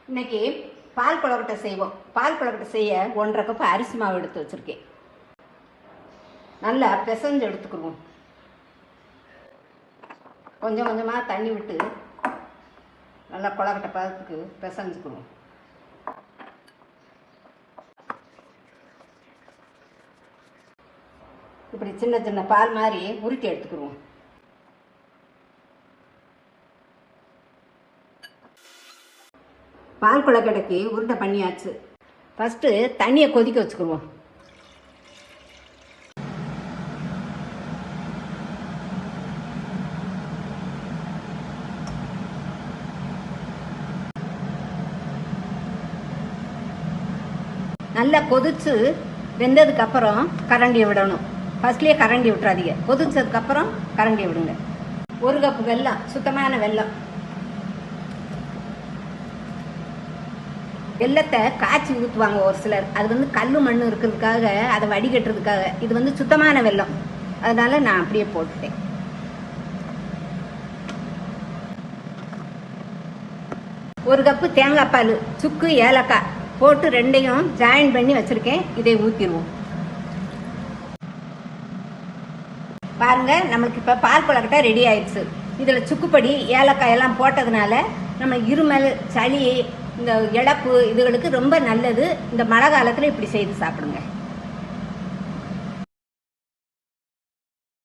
இன்னைக்கு பால் கொழுக்கட்டை செய்வோம். பால் கொழுக்கட்டை செய்ய 1.5 கப் அரிசி மாவு எடுத்து வச்சுருக்கேன். நல்லா பிசைஞ்சு எடுத்துக்கிடுவோம். கொஞ்சம் கொஞ்சமாக தண்ணி விட்டு நல்லா கொழுக்கட்டை பதத்துக்கு பிசைஞ்சுக்கிடுவோம். இப்படி சின்ன சின்ன பால் மாதிரி உருட்டி எடுத்துக்கிடுவோம். பால் கொழுக்கட்டைக்கு உருண்டை பண்ணியாச்சு. ஃபஸ்ட்டு தண்ணியை கொதிக்க வச்சுக்கிடுவோம். நல்லா கொதிச்சு வெந்ததுக்கப்புறம் கரண்டியை விடணும். ஃபஸ்ட்லேயே கரண்டி விட்டுறாதீங்க. கொதிச்சதுக்கப்புறம் கரண்டியை விடுங்க. 1 கப்பு வெல்லம், சுத்தமான வெல்லம். வெல்லத்தை காய்ச்சி ஊற்றுவாங்க ஒரு சிலர். அது கல் மண் இருக்கிறதுக்காக, அதை வடிகட்டுறதுக்காக. இது சுத்தமான வெல்லம், அதனால நான் அப்படியே போட்டுட்டேன். ஒரு கப்பு தேங்காய் பால், சுக்கு, ஏலக்காய் போட்டு ரெண்டையும் ஜாயின் பண்ணி வச்சுருக்கேன். இதை ஊற்றிடுவோம். பாருங்க, நம்மளுக்கு இப்போ பால் கொழுக்கட்டை ரெடி ஆயிடுச்சு. இதில் சுக்குப்பொடி, ஏலக்காய் எல்லாம் போட்டதுனால நம்ம இருமல், சளி, இந்த இழப்பு இதுகளுக்கு ரொம்ப நல்லது. இந்த மழை காலத்தில் இப்படி செய்து சாப்பிடுங்க.